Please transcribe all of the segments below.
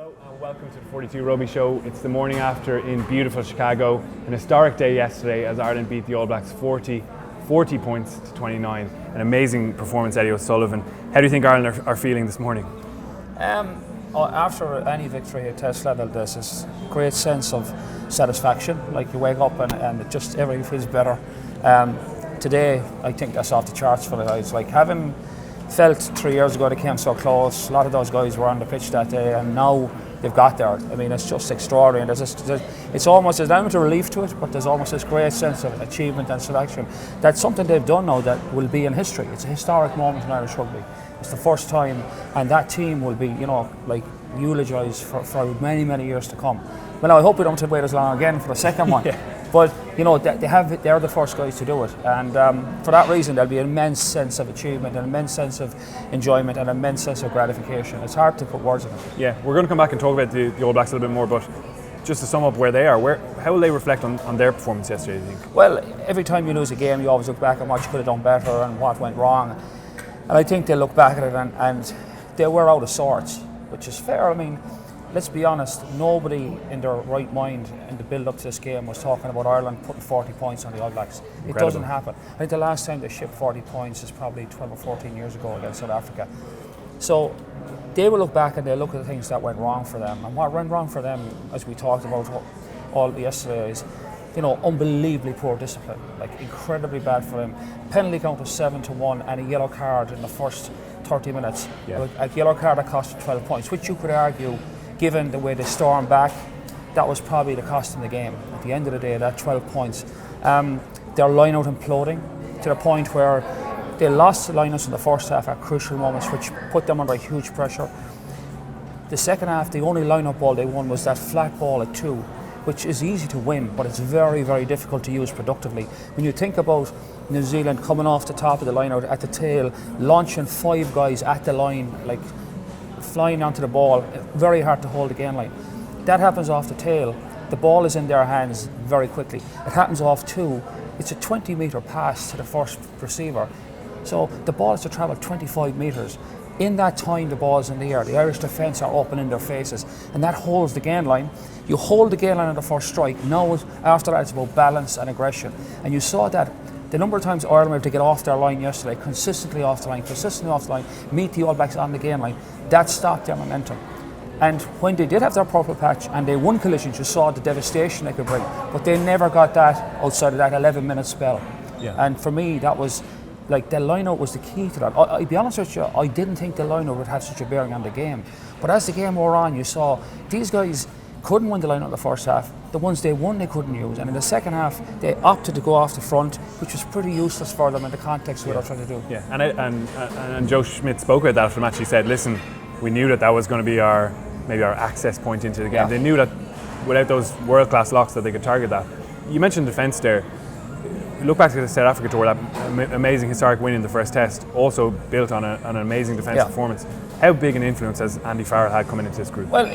Hello and welcome to the 42 Rugby Show. It's the morning after in beautiful Chicago. An historic day yesterday as Ireland beat the All Blacks 40 points to 29. An amazing performance, Eddie O'Sullivan. How do you think Ireland are feeling this morning? After any victory at test level, there's this great sense of satisfaction. Like you wake up and just everything feels better. Today, I think that's off the charts for the guys. Like having felt 3 years ago they came so close, a lot of those guys were on the pitch that day and now they've got there. I mean, it's just extraordinary. It's almost an element of relief to it, but there's almost this great sense of achievement and selection. That's something they've done now that will be in history. It's a historic moment in Irish rugby. It's the first time, and that team will be, eulogised for many, many years to come. Well, I hope we don't have to wait as long again for the second one. Yeah. But they're the first guys to do it, and for that reason there'll be an immense sense of achievement, an immense sense of enjoyment, and an immense sense of gratification. It's hard to put words in it. Yeah, we're going to come back and talk about the All Blacks a little bit more, but just to sum up where they are, how will they reflect on their performance yesterday, do you think? Well, every time you lose a game, you always look back at what you could have done better and what went wrong, and I think they'll look back at it and they were out of sorts, which is fair. I mean, let's be honest, nobody in their right mind in the build-up to this game was talking about Ireland putting 40 points on the All Blacks. Incredible. It doesn't happen. I think the last time they shipped 40 points is probably 12 or 14 years ago against South Africa. So they will look back and they'll look at the things that went wrong for them. And what went wrong for them, as we talked about all yesterday, is unbelievably poor discipline, like incredibly bad for them. Penalty count was 7-1 and a yellow card in the first 30 minutes. Yeah. A yellow card that cost 12 points, which you could argue, given the way they stormed back, that was probably the cost in the game. At the end of the day, that 12 points. Their line-out imploding to the point where they lost the line-outs in the first half at crucial moments, which put them under huge pressure. The second half, the only line-out ball they won was that flat ball at 2, which is easy to win, but it's very, very difficult to use productively. When you think about New Zealand coming off the top of the line-out at the tail, launching 5 guys at the line, like flying onto the ball, very hard to hold the gain line. That happens off the tail. The ball is in their hands very quickly. It happens off 2. It's a 20-metre pass to the first receiver. So the ball has to travel 25 metres. In that time, the ball's in the air. The Irish defence are open in their faces, and that holds the gain line. You hold the gain line on the first strike. Now, after that, it's about balance and aggression. And you saw that the number of times Ireland were able to get off their line yesterday, consistently off the line, meet the All Blacks on the gain line, that stopped their momentum. And when they did have their purple patch and they won collisions, you saw the devastation they could bring. But they never got that outside of that 11-minute spell. Yeah. And for me, that was like the line-out was the key to that. I'll be honest with you, I didn't think the line-out would have such a bearing on the game. But as the game wore on, you saw these guys couldn't win the line-out in the first half. The ones they won, they couldn't use. And in the second half, they opted to go off the front, which was pretty useless for them in the context of what they're trying to do. Yeah, and Joe Schmidt spoke about that after the match. He said, listen, we knew that was going to be maybe our access point into the game. Yeah. They knew that without those world-class locks that they could target that. You mentioned defence there. Look back to the South Africa tour, that amazing historic win in the first test, also built on an amazing defensive performance. How big an influence has Andy Farrell had coming into this group? Well,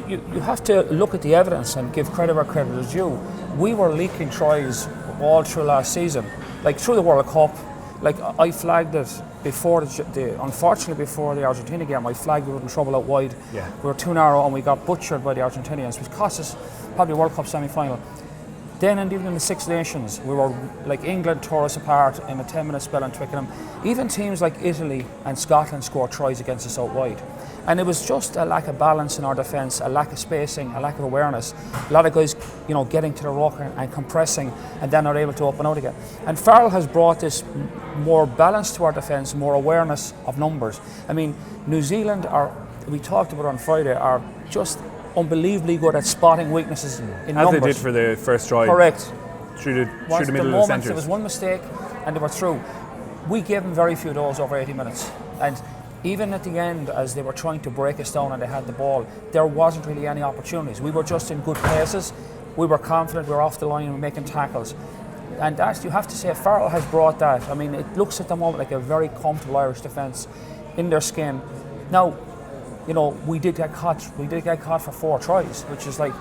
you have to look at the evidence and give credit where credit is due. We were leaking tries all through last season, like through the World Cup. Like I flagged it before unfortunately before the Argentina game, I flagged we were in trouble out wide. Yeah. We were too narrow and we got butchered by the Argentinians, which cost us probably a World Cup semi-final. Then, and even in the Six Nations, we were like England tore us apart in a 10-minute spell in Twickenham. Even teams like Italy and Scotland scored tries against us out wide. And it was just a lack of balance in our defence, a lack of spacing, a lack of awareness. A lot of guys, getting to the ruck and compressing and then are able to open out again. And Farrell has brought this more balance to our defence, more awareness of numbers. I mean, New Zealand we talked about on Friday, are just unbelievably good at spotting weaknesses in numbers. As they did for the first try. Correct. Through the middle of the centres. There was one mistake and they were through. We gave them very few of those over 80 minutes. And even at the end, as they were trying to break us down and they had the ball, there wasn't really any opportunities. We were just in good places. We were confident, we were off the line and making tackles. And you have to say, Farrell has brought that. I mean, it looks at the moment like a very comfortable Irish defence in their skin. Now, we did get caught. We did get caught for 4 tries, which is like,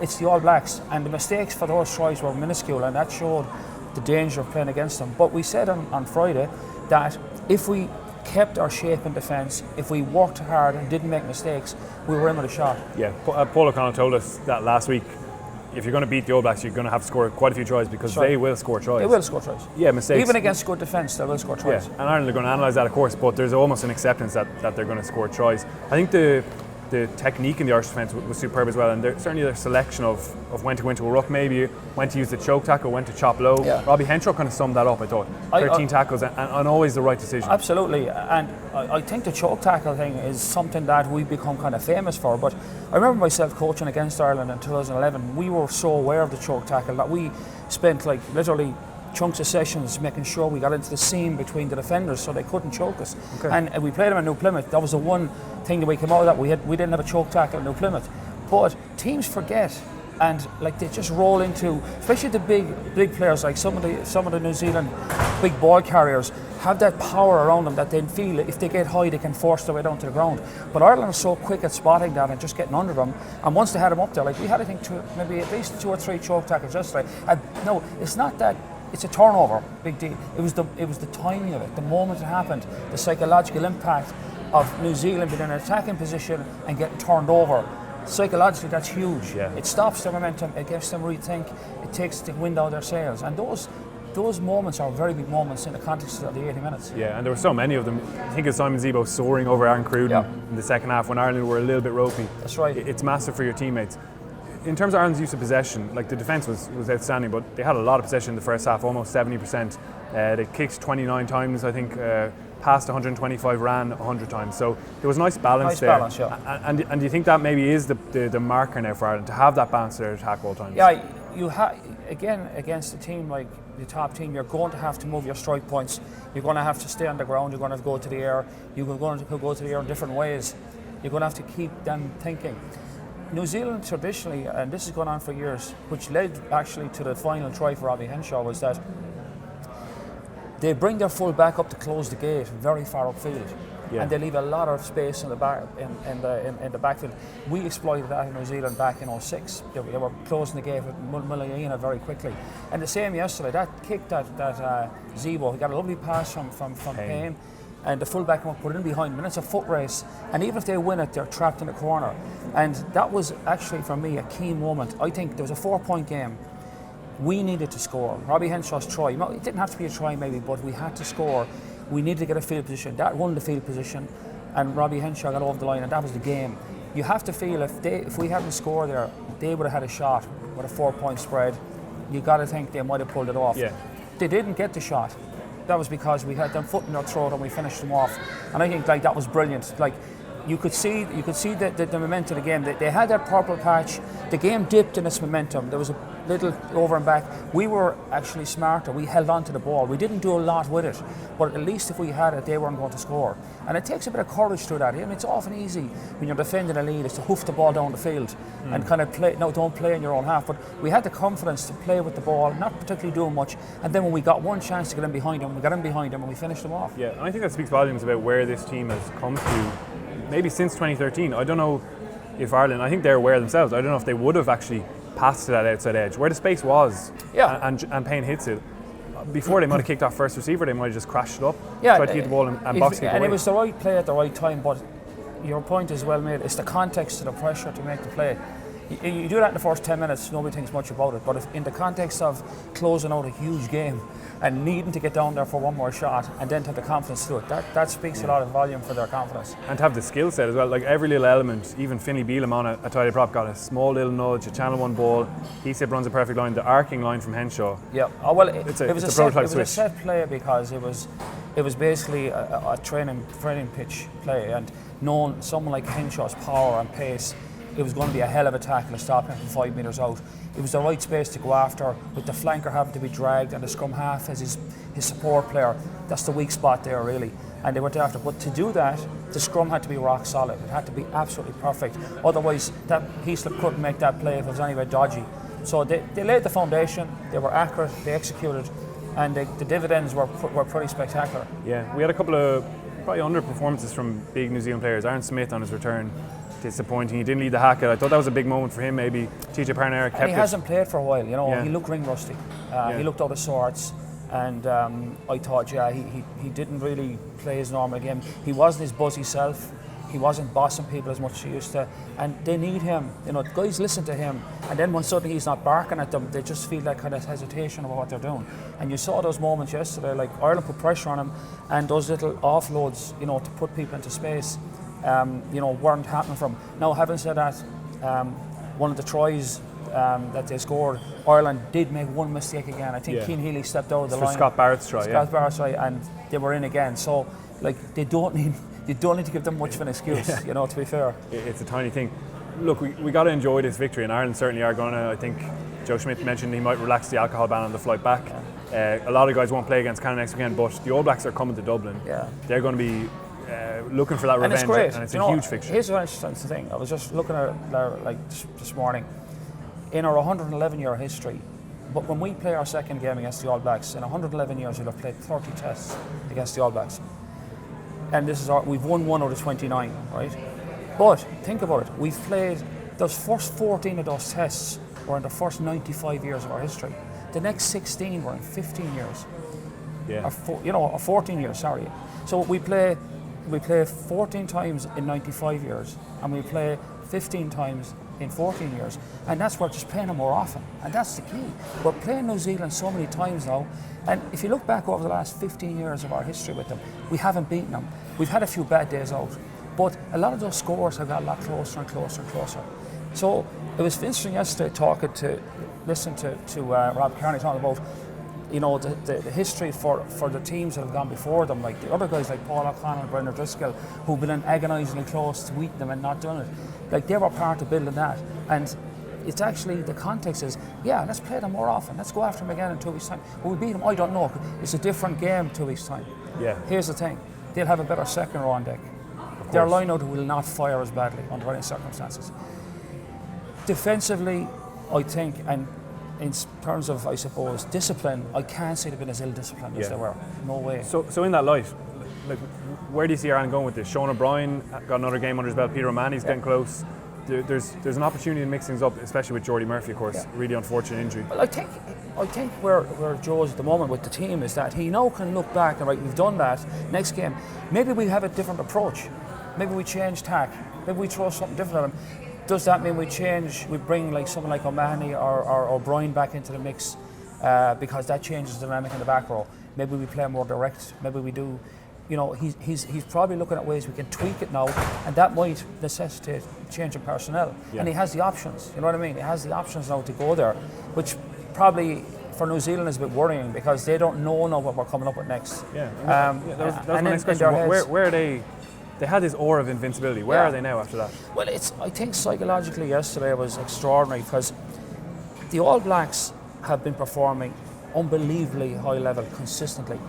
it's the All Blacks, and the mistakes for those tries were minuscule, and that showed the danger of playing against them. But we said on Friday that if we kept our shape in defence, if we worked hard and didn't make mistakes, we were in with a shot. Yeah, Paul O'Connell told us that last week. If you're going to beat the All Blacks, you're going to have to score quite a few tries because they will score tries. They will score tries. Yeah, mistakes. Even against good defence, they will score tries. Yeah, and Ireland are going to analyse that, of course, but there's almost an acceptance that they're going to score tries. I think the technique in the Irish defence was superb as well, and certainly their selection of when to go into a ruck, maybe when to use the choke tackle, when to chop low. Yeah. Robbie Henshaw kind of summed that up, I thought. 13 tackles and always the right decision. Absolutely, and I think the choke tackle thing is something that we've become kind of famous for, but I remember myself coaching against Ireland in 2011. We were so aware of the choke tackle that we spent like literally chunks of sessions making sure we got into the seam between the defenders so they couldn't choke us. Okay. And we played them in New Plymouth. That was the one thing that we came out of that. We didn't have a choke tackle in New Plymouth. But teams forget, and like they just roll into, especially the big players like some of the New Zealand big ball carriers have that power around them that they feel if they get high they can force their way down to the ground. But Ireland is so quick at spotting that and just getting under them. And once they had them up there, like we had I think maybe at least 2 or 3 choke tackles yesterday. And no, it's not that. It's a turnover, big deal. It was the timing of it, the moment it happened, the psychological impact of New Zealand being in an attacking position and getting turned over. Psychologically, that's huge. Yeah. It stops their momentum. It gives them rethink. It takes the wind out of their sails, and those moments are very big moments in the context of the 80 minutes. Yeah, and there were so many of them. I think of Simon Zebo soaring over Aaron Cruden in the second half when Ireland were a little bit ropey. That's right. It's massive for your teammates. In terms of Ireland's use of possession, like the defence was outstanding, but they had a lot of possession in the first half, almost 70%. They kicked 29 times, I think, passed 125, ran 100 times. So there was a nice balance there. Nice balance, yeah. And do you think that maybe is the marker now for Ireland, to have that balance to their attack all times? Yeah, you again, against a team like the top team, you're going to have to move your strike points. You're going to have to stay on the ground. You're going to have to go to the air. You're going to go to the air in different ways. You're going to have to keep them thinking. New Zealand traditionally, and this has gone on for years, which led actually to the final try for Robbie Henshaw, was that they bring their full back up to close the gate very far upfield, and they leave a lot of space in the back in the backfield. We exploited that in New Zealand back in 2006. They were closing the gate with Mulayina very quickly, and the same yesterday. That kick that Zebo, he got a lovely pass from Payne. And the fullback will put it in behind them, and it's a foot race. And even if they win it, they're trapped in the corner. And that was actually, for me, a key moment. I think there was a 4-point game. We needed to score. Robbie Henshaw's try, it didn't have to be a try maybe, but we had to score. We needed to get a field position. That won the field position, and Robbie Henshaw got over the line, and that was the game. You have to feel if we hadn't scored there, they would have had a shot with a 4-point spread. You got to think they might have pulled it off. Yeah. They didn't get the shot. That was because we had them foot in their throat and we finished them off. And I think that was brilliant. Like you could see the momentum of the game. They had that purple patch. The game dipped in its momentum. There was a little over and back. We were actually smarter. We held on to the ball. We didn't do a lot with it, but at least if we had it, they weren't going to score. And it takes a bit of courage to that. I mean, it's often easy when you're defending a lead is to hoof the ball down the field and kind of play. No, don't play in your own half. But we had the confidence to play with the ball, not particularly doing much. And then when we got one chance to get in behind them, we got in behind them and we finished them off. Yeah, and I think that speaks volumes about where this team has come to. Maybe since 2013. I don't know if Ireland, I think they're aware themselves. I don't know if they would have actually passed to that outside edge where the space was, and Payne hits it. Before they might have kicked off first receiver, they might have just crashed it up, tried to get the ball and box kick away. And it was the right play at the right time, but your point is well made. It's the context of the pressure to make the play. You do that in the first 10 minutes, nobody thinks much about it, but if in the context of closing out a huge game and needing to get down there for one more shot and then to have the confidence to do it, that speaks a lot of volume for their confidence. And to have the skill set as well, like every little element, even Finlay Bealham on a tidy prop got a small little nudge, a channel 1 ball, Heath runs a perfect line, the arcing line from Henshaw. Yeah, it was a set play because it was basically a training pitch play, and knowing someone like Henshaw's power and pace, it was going to be a hell of a tackle to stop him from 5 metres out. It was the right space to go after, with the flanker having to be dragged and the scrum half as his support player. That's the weak spot there, really. And they went after. But to do that, the scrum had to be rock solid. It had to be absolutely perfect. Otherwise, that Heaslip couldn't make that play if it was anyway dodgy. So they laid the foundation. They were accurate. They executed, and the dividends were pretty spectacular. Yeah, we had a couple of probably underperformances from big New Zealand players. Aaron Smith on his return, disappointing. He didn't lead the Hackett. I thought that was a big moment for him. Maybe TJ Parnera kept and he hasn't played for a while. He looked ring rusty. He looked out of sorts. And I thought, yeah, he didn't really play his normal game. He wasn't his buzzy self. He wasn't bossing people as much as he used to. And they need him. You know, guys listen to him. And then when suddenly he's not barking at them, they just feel that kind of hesitation about what they're doing. And you saw those moments yesterday, like Ireland put pressure on him, and those little offloads, you know, to put people into space, you know, weren't happening from. Now, having said that, one of the tries that they scored, Ireland did make one mistake again. I think Cian Healy stepped out of the line. Scott Barrett's try, Barrett's try, and they were in again. So, like, they don't need to give them much of an excuse, you know, to be fair. It's a tiny thing. Look, we got to enjoy this victory, and Ireland certainly are going to. I think Joe Schmidt mentioned he might relax the alcohol ban on the flight back. A lot of guys won't play against Canada next weekend, but the All Blacks are coming to Dublin. Yeah. They're going to be looking for that revenge, and it's great. and it's a huge fixture. Here's the interesting thing. I was just looking at it like this morning. In our 111-year history, but when we play our second game against the All Blacks, in 111 years we'll have played 30 tests against the All Blacks. And we've won 1 out of 29, right? But think about it, we've played, those first 14 of those tests were in the first 95 years of our history. The next 16 were in 15 years. Yeah. Or 14 years, sorry. So we play 14 times in 95 years, and we play 15 times in 14 years, and that's where just playing them more often, and that's the key. We're playing New Zealand so many times now, and if you look back over the last 15 years of our history with them, we haven't beaten them. We've had a few bad days out, but a lot of those scores have got a lot closer and closer and closer. So it was interesting yesterday listening to Rob Kearney talking about, you know, the history for the teams that have gone before them, like the other guys like Paul O'Connell and Brendan Driscoll, who've been agonisingly close to beating them and not doing it. Like, they were part of building that. And it's actually, the context is, yeah, let's play them more often. Let's go after them again in 2 weeks' time. Will we beat them? I don't know. It's a different game 2 weeks' time. Yeah. Here's the thing. They'll have a better second row on deck. Their line-out will not fire as badly under any circumstances. Defensively, I think, and in terms of, I suppose, discipline, I can't say they've been as ill-disciplined as they were. No way. So in that light, like, where do you see Ireland going with this? Sean O'Brien got another game under his belt. Peter O'Mahony's getting close. There's an opportunity to mix things up, especially with Jordy Murphy, of course. Really unfortunate injury. Well, I think where Joe's at the moment with the team is that he now can look back and, right, we've done that. Next game, maybe we have a different approach. Maybe we change tack. Maybe we throw something different at him. Does that mean we bring like someone like O'Mahony or O'Brien back into the mix because that changes the dynamic in the back row? Maybe we play more direct. Maybe we do. You know, he's probably looking at ways we can tweak it now, and that might necessitate changing personnel. Yeah. And he has the options. You know what I mean? He has the options now to go there, which probably for New Zealand is a bit worrying because they don't know now what we're coming up with next. Yeah. That was my next question. Where are they? They had this aura of invincibility. Where are they now after that? Well, I think psychologically yesterday was extraordinary because the All Blacks have been performing unbelievably high level consistently.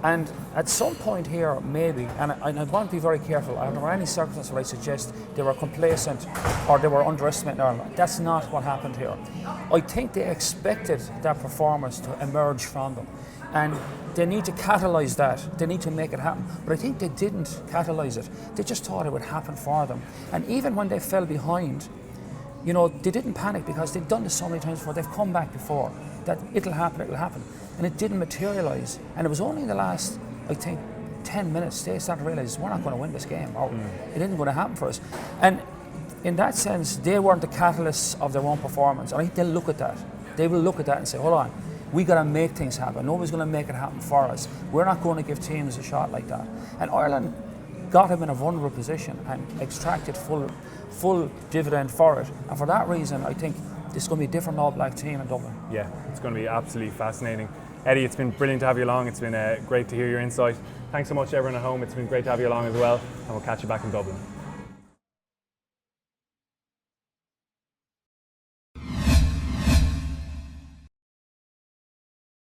And at some point here, maybe, and I want to be very careful, under any circumstance where I suggest they were complacent or they were underestimating Ireland. That's not what happened here. I think they expected that performance to emerge from them. And they need to catalyse that. They need to make it happen. But I think they didn't catalyse it. They just thought it would happen for them. And even when they fell behind, you know, they didn't panic because they've done this so many times before. They've come back before. That it'll happen. And it didn't materialise. And it was only in the last, I think, 10 minutes they started to realise we're not going to win this game. Or it isn't going to happen for us. And in that sense, they weren't the catalysts of their own performance. I think they'll look at that. They will look at that and say, hold on, we got to make things happen. Nobody's going to make it happen for us. We're not going to give teams a shot like that. And Ireland got him in a vulnerable position and extracted full dividend for it. And for that reason, I think this is going to be a different All Black team in Dublin. Yeah, it's going to be absolutely fascinating. Eddie, it's been brilliant to have you along. It's been great to hear your insight. Thanks so much, everyone at home. It's been great to have you along as well. And we'll catch you back in Dublin.